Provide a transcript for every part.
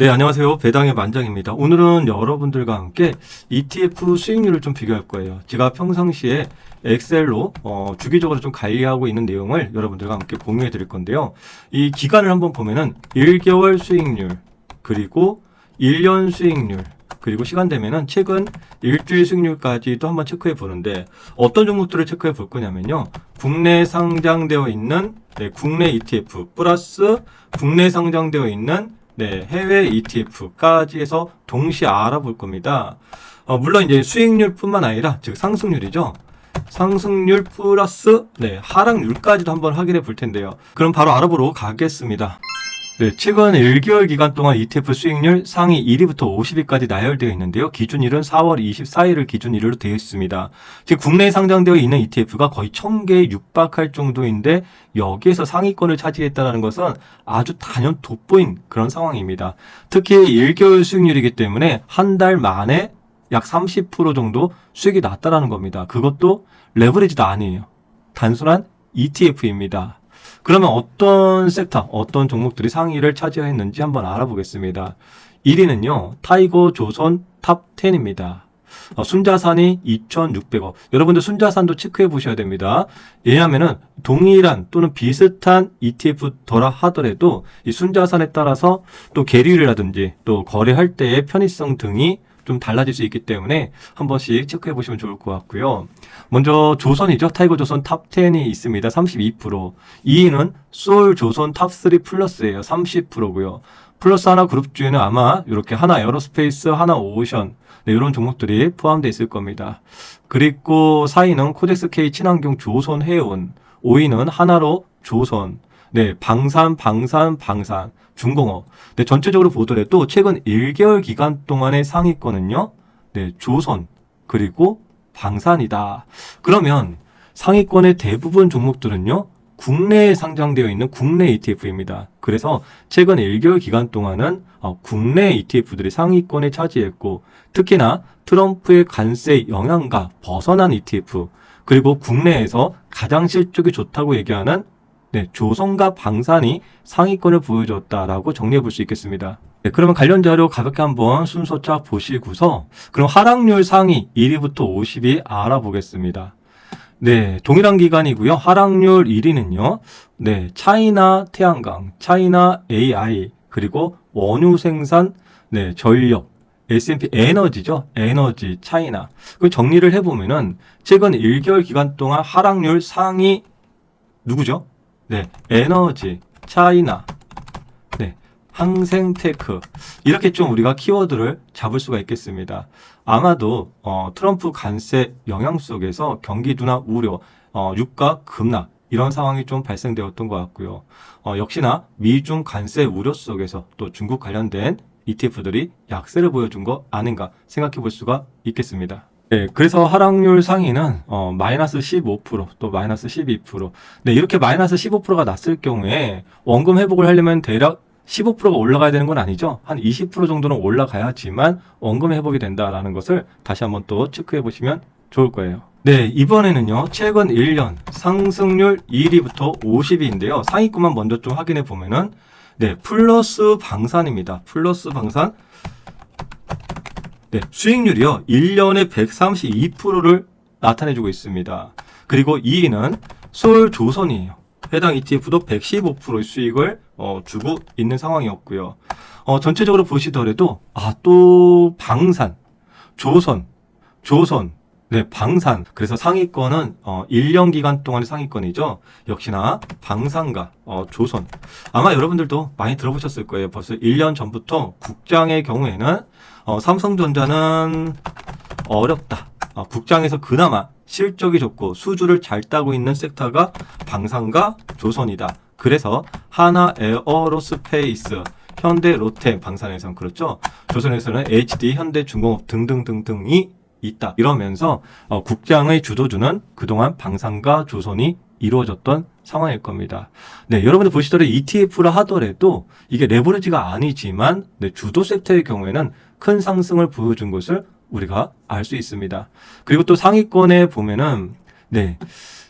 네, 안녕하세요. 배당의 만장입니다. 오늘은 여러분들과 함께 ETF 수익률을 좀 비교할 거예요. 제가 평상시에 엑셀로 주기적으로 좀 관리하고 있는 내용을 여러분들과 함께 공유해 드릴 건데요. 이 기간을 한번 보면은 1개월 수익률, 그리고 1년 수익률, 그리고 시간 되면은 최근 일주일 수익률까지도 한번 체크해 보는데, 어떤 종목들을 체크해 볼 거냐면요. 국내 상장되어 있는 국내 ETF 플러스 국내 상장되어 있는 해외 ETF까지 해서 동시에 알아볼 겁니다. 물론 이제 수익률뿐만 아니라, 즉 상승률이죠. 상승률 플러스 하락률까지도 한번 확인해 볼 텐데요. 그럼 바로 알아보러 가겠습니다. 최근 1개월 기간 동안 ETF 수익률 상위 1위부터 50위까지 나열되어 있는데요. 기준일은 4월 24일을 기준일로 되어 있습니다. 즉 국내에 상장되어 있는 ETF가 거의 1000개에 육박할 정도인데, 여기에서 상위권을 차지했다는 것은 아주 단연 돋보인 그런 상황입니다. 특히 1개월 수익률이기 때문에 한 달 만에 약 30% 정도 수익이 났다는 겁니다. 그것도 레버리지도 아니에요. 단순한 ETF입니다. 그러면 어떤 섹터, 어떤 종목들이 상위를 차지했는지 한번 알아보겠습니다. 1위는요, 타이거 조선 탑10입니다. 순자산이 2,600억. 여러분들 순자산도 체크해 보셔야 됩니다. 왜냐하면은 동일한 또는 비슷한 ETF더라 하더라도 이 순자산에 따라서 또 계류라든지 또 거래할 때의 편의성 등이 좀 달라질 수 있기 때문에 한 번씩 체크해 보시면 좋을 것 같고요. 먼저 조선이죠. 타이거 조선 탑10이 있습니다. 32%. 2위는 소울 조선 탑3 플러스예요. 30%고요. 플러스 하나 그룹주에는 아마 이렇게 하나 에어로스페이스, 하나 오션, 이런 종목들이 포함되어 있을 겁니다. 그리고 4위는 코덱스 K 친환경 조선 해운, 5위는 하나로 조선, 방산, 중공업. 전체적으로 보더라도 최근 1개월 기간 동안의 상위권은요, 조선, 그리고 방산이다. 그러면 상위권의 대부분 종목들은요, 국내에 상장되어 있는 국내 ETF입니다. 그래서 최근 1개월 기간 동안은 국내 ETF들이 상위권에 차지했고, 특히나 트럼프의 관세 영향과 벗어난 ETF, 그리고 국내에서 가장 실적이 좋다고 얘기하는 조선과 방산이 상위권을 보여줬다라고 정리해 볼 수 있겠습니다. 그러면 관련 자료 가볍게 한번 순서 쫙 보시고서 그럼 하락률 상위 1위부터 50위 알아보겠습니다. 동일한 기간이고요. 하락률 1위는요. 차이나 태양광, 차이나 AI, 그리고 원유 생산, 전력, S&P 에너지죠. 에너지, 차이나. 그 정리를 해보면은 최근 1개월 기간 동안 하락률 상위 누구죠? 에너지, 차이나, 항생테크. 이렇게 좀 우리가 키워드를 잡을 수가 있겠습니다. 아마도 트럼프 관세 영향 속에서 경기 둔화 우려, 유가 급락 이런 상황이 좀 발생되었던 것 같고요. 역시나 미중 관세 우려 속에서 또 중국 관련된 ETF들이 약세를 보여준 거 아닌가 생각해 볼 수가 있겠습니다. 그래서 하락률 상위는 마이너스 15%, 또 마이너스 12%. 이렇게 마이너스 15%가 났을 경우에 원금 회복을 하려면 대략 15%가 올라가야 되는 건 아니죠. 한 20% 정도는 올라가야지만 원금 회복이 된다라는 것을 다시 한번 또 체크해 보시면 좋을 거예요. 이번에는요, 최근 1년 상승률 1위부터 50위인데요. 상위권만 먼저 좀 확인해 보면은, 플러스 방산입니다. 플러스 방산. 수익률이요, 1년에 132%를 나타내주고 있습니다. 그리고 2위는 소울 조선이에요. 해당 ETF도 115%의 수익을 주고 있는 상황이었고요. 전체적으로 보시더라도, 또 방산, 조선, 방산. 그래서 상위권은 1년 기간 동안의 상위권이죠. 역시나 방산과 조선. 아마 여러분들도 많이 들어보셨을 거예요. 벌써 1년 전부터 국장의 경우에는 삼성전자는 어렵다. 국장에서 그나마 실적이 좋고 수주를 잘 따고 있는 섹터가 방산과 조선이다. 그래서 하나 에어로스페이스, 현대, 롯데, 방산에서는 그렇죠. 조선에서는 HD, 현대, 중공업 등등등등이 있다. 이러면서 국장의 주도주는 그동안 방산과 조선이 이루어졌던 상황일 겁니다. 여러분들 보시더라도 ETF라 하더라도 이게 레버리지가 아니지만 주도 섹터의 경우에는 큰 상승을 보여준 것을 우리가 알 수 있습니다. 그리고 또 상위권에 보면은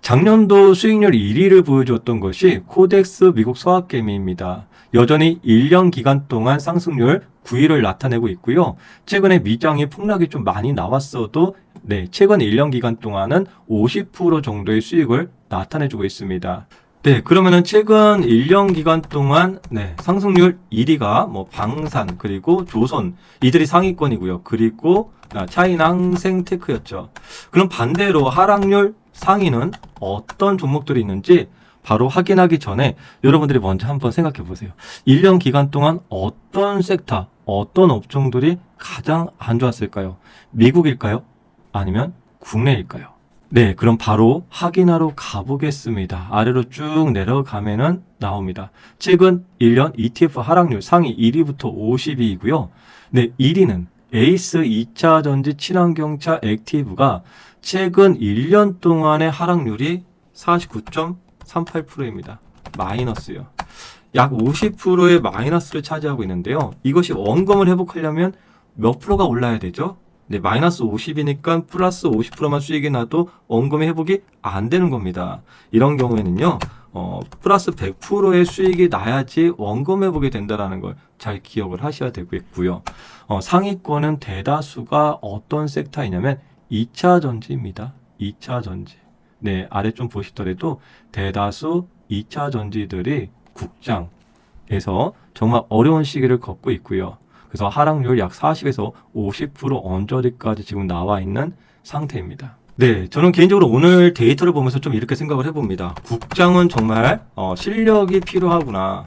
작년도 수익률 1위를 보여주었던 것이 코덱스 미국 서학개미입니다. 여전히 1년 기간 동안 상승률 9위를 나타내고 있고요. 최근에 미장이 폭락이 좀 많이 나왔어도 네, 최근 1년 기간 동안은 50% 정도의 수익을 나타내주고 있습니다. 네, 그러면은 최근 1년 기간 동안 네, 상승률 1위가 뭐 방산 그리고 조선 이들이 상위권이고요. 그리고 차이나 항생테크였죠. 그럼 반대로 하락률 상위는 어떤 종목들이 있는지 바로 확인하기 전에 여러분들이 먼저 한번 생각해 보세요. 1년 기간 동안 어떤 섹터, 어떤 업종들이 가장 안 좋았을까요? 미국일까요? 아니면 국내일까요? 네, 그럼 바로 확인하러 가보겠습니다. 아래로 쭉 내려가면은 나옵니다. 최근 1년 ETF 하락률 상위 1위부터 50위이고요. 네, 1위는 에이스 2차 전지 친환경차 액티브가 최근 1년 동안의 하락률이 49.38%입니다. 마이너스요. 약 50%의 마이너스를 차지하고 있는데요. 이것이 원금을 회복하려면 몇 프로가 올라야 되죠? 네, 마이너스 50이니까 플러스 50%만 수익이 나도 원금의 회복이 안 되는 겁니다. 이런 경우에는요, 플러스 100%의 수익이 나야지 원금 회복이 된다는 걸 잘 기억을 하셔야 되겠고요. 상위권은 대다수가 어떤 섹터이냐면 2차 전지입니다. 2차 전지. 네, 아래 좀 보시더라도 대다수 2차 전지들이 국장에서 정말 어려운 시기를 겪고 있고요. 그래서 하락률 약 40에서 50% 언저리까지 지금 나와 있는 상태입니다. 네, 저는 개인적으로 오늘 데이터를 보면서 좀 이렇게 생각을 해봅니다. 국장은 정말 실력이 필요하구나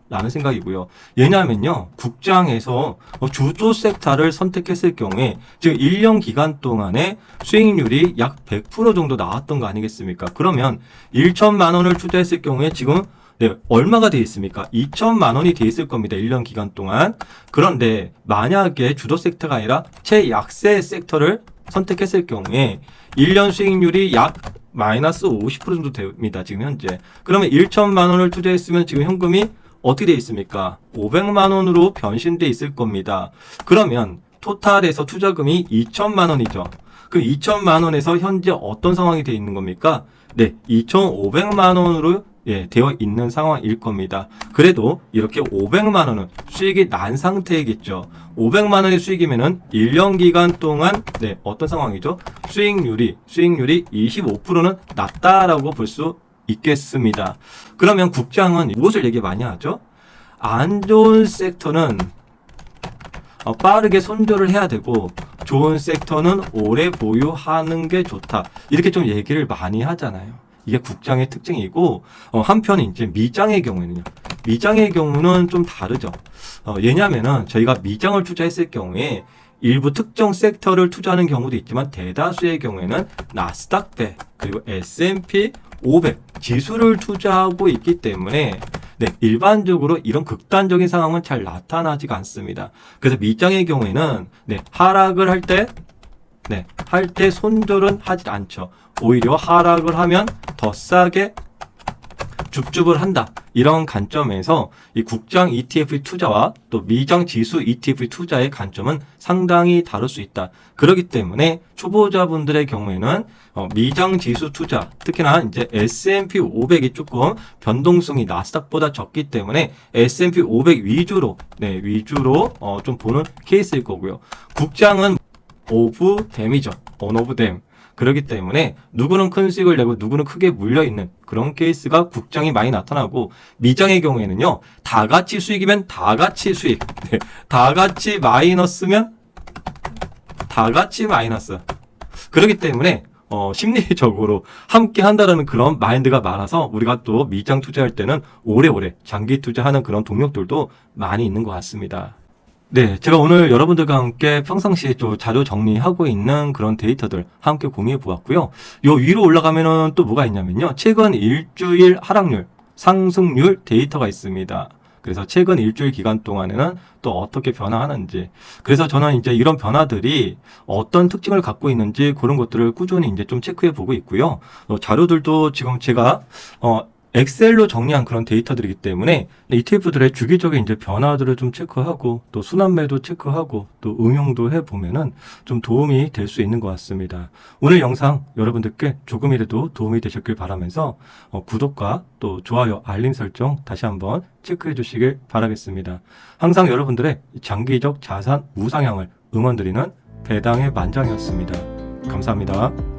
라는 생각이고요. 왜냐하면요, 국장에서 주도 섹터를 선택했을 경우에 지금 1년 기간 동안에 수익률이 약 100% 정도 나왔던 거 아니겠습니까? 그러면 1천만 원을 투자했을 경우에 지금 네, 얼마가 돼 있습니까? 2천만 원이 돼 있을 겁니다. 1년 기간 동안. 그런데 만약에 주도 섹터가 아니라 최약세 섹터를 선택했을 경우에 1년 수익률이 약 마이너스 50% 정도 됩니다. 지금 현재. 그러면 1천만 원을 투자했으면 지금 현금이 어떻게 돼 있습니까? 500만 원으로 변신돼 있을 겁니다. 그러면 토탈에서 투자금이 2천만 원이죠. 그럼 2천만 원에서 현재 어떤 상황이 돼 있는 겁니까? 네, 2,500만 원으로 되어 있는 상황일 겁니다. 그래도 이렇게 500만 원은 수익이 난 상태이겠죠. 500만 원의 수익이면은 1년 기간 동안 어떤 상황이죠? 수익률이 25%는 낮다라고 볼 수 있겠습니다. 그러면 국장은 무엇을 얘기 많이 하죠? 안 좋은 섹터는 빠르게 손절을 해야 되고 좋은 섹터는 오래 보유하는 게 좋다. 이렇게 좀 얘기를 많이 하잖아요. 이게 국장의 특징이고 한편 이제 미장의 경우에는요. 미장의 경우는 좀 다르죠. 왜냐하면은 저희가 미장을 투자했을 경우에 일부 특정 섹터를 투자하는 경우도 있지만 대다수의 경우에는 나스닥 100 그리고 S&P 500 지수를 투자하고 있기 때문에 일반적으로 이런 극단적인 상황은 잘 나타나지가 않습니다. 그래서 미장의 경우에는 하락을 할 때 손절은 하지 않죠. 오히려 하락을 하면 더 싸게 줍줍을 한다. 이런 관점에서 이 국장 ETF 투자와 또 미장 지수 ETF 투자의 관점은 상당히 다를 수 있다. 그렇기 때문에 초보자분들의 경우에는 미장 지수 투자, 특히나 이제 S&P 500이 조금 변동성이 나스닥보다 적기 때문에 S&P 500 위주로 좀 보는 케이스일 거고요. 국장은 오브 댐이죠. 온 오브 댐. 그렇기 때문에 누구는 큰 수익을 내고 누구는 크게 물려있는 그런 케이스가 국장이 많이 나타나고 미장의 경우에는요. 다 같이 수익이면 다 같이 수익. 다 같이 마이너스면 다 같이 마이너스. 그렇기 때문에 심리적으로 함께 한다라는 그런 마인드가 많아서 우리가 또 미장 투자할 때는 오래오래 장기 투자하는 그런 동력들도 많이 있는 것 같습니다. 네, 제가 오늘 여러분들과 함께 평상시에 좀 자료 정리하고 있는 그런 데이터들 함께 공유해 보았고요. 요 위로 올라가면은 또 뭐가 있냐면요. 최근 일주일 하락률, 상승률 데이터가 있습니다. 그래서 최근 일주일 기간 동안에는 또 어떻게 변화하는지. 그래서 저는 이제 이런 변화들이 어떤 특징을 갖고 있는지 그런 것들을 꾸준히 이제 좀 체크해 보고 있고요. 자료들도 지금 제가 엑셀로 정리한 그런 데이터들이기 때문에 ETF들의 주기적인 이제 변화들을 좀 체크하고 또 순환매도 체크하고 또 응용도 해보면은 좀 도움이 될 수 있는 것 같습니다. 오늘 영상 여러분들께 조금이라도 도움이 되셨길 바라면서 구독과 또 좋아요, 알림 설정 다시 한번 체크해 주시길 바라겠습니다. 항상 여러분들의 장기적 자산 우상향을 응원드리는 배당의 만장이었습니다. 감사합니다.